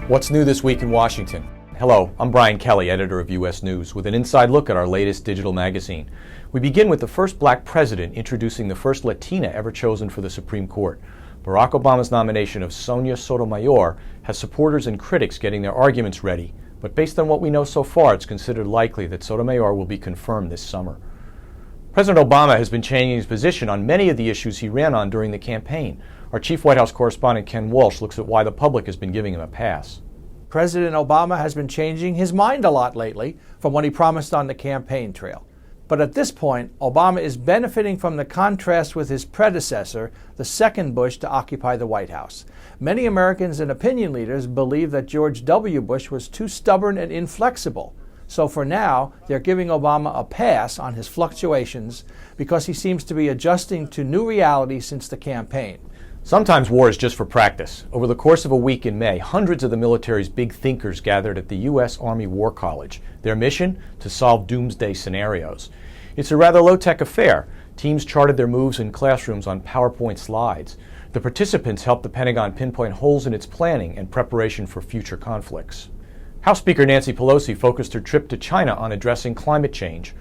What's new this week in Washington? Hello, I'm Brian Kelly, editor of U.S. News, with an inside look at our latest digital magazine. We begin with the first black president introducing the first Latina ever chosen for the Supreme Court. Barack Obama's nomination of Sonia Sotomayor has supporters and critics getting their arguments ready, but based on what we know so far, it's considered likely that Sotomayor will be confirmed this summer. President Obama has been changing his position on many of the issues he ran on during the campaign. Our chief White House correspondent Ken Walsh looks at why the public has been giving him a pass. President Obama has been changing his mind a lot lately from what he promised on the campaign trail. But at this point, Obama is benefiting from the contrast with his predecessor, the second Bush to occupy the White House. Many Americans and opinion leaders believe that George W. Bush was too stubborn and inflexible. So for now, they're giving Obama a pass on his fluctuations because he seems to be adjusting to new realities since the campaign. Sometimes war is just for practice. Over the course of a week in May, hundreds of the military's big thinkers gathered at the U.S. Army War College. Their mission? To solve doomsday scenarios. It's a rather low-tech affair. Teams charted their moves in classrooms on PowerPoint slides. The participants helped the Pentagon pinpoint holes in its planning and preparation for future conflicts. House Speaker Nancy Pelosi focused her trip to China on addressing climate change.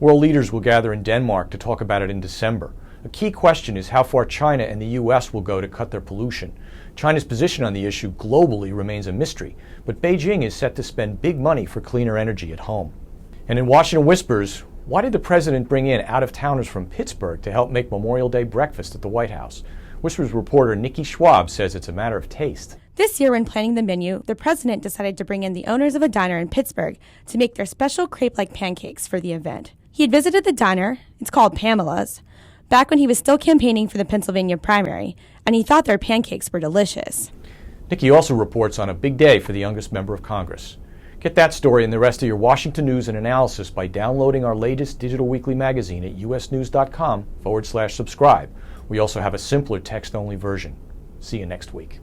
World leaders will gather in Denmark to talk about it in December. A key question is how far China and the U.S. will go to cut their pollution. China's position on the issue globally remains a mystery, but Beijing is set to spend big money for cleaner energy at home. And in Washington Whispers, why did the president bring in out-of-towners from Pittsburgh to help make Memorial Day breakfast at the White House? Whispers reporter Nikki Schwab says it's a matter of taste. This year, when planning the menu, the president decided to bring in the owners of a diner in Pittsburgh to make their special crepe-like pancakes for the event. He had visited the diner, it's called Pamela's, back when he was still campaigning for the Pennsylvania primary, and he thought their pancakes were delicious. Nikki also reports on a big day for the youngest member of Congress. Get that story and the rest of your Washington news and analysis by downloading our latest digital weekly magazine at usnews.com/subscribe. We also have a simpler text-only version. See you next week.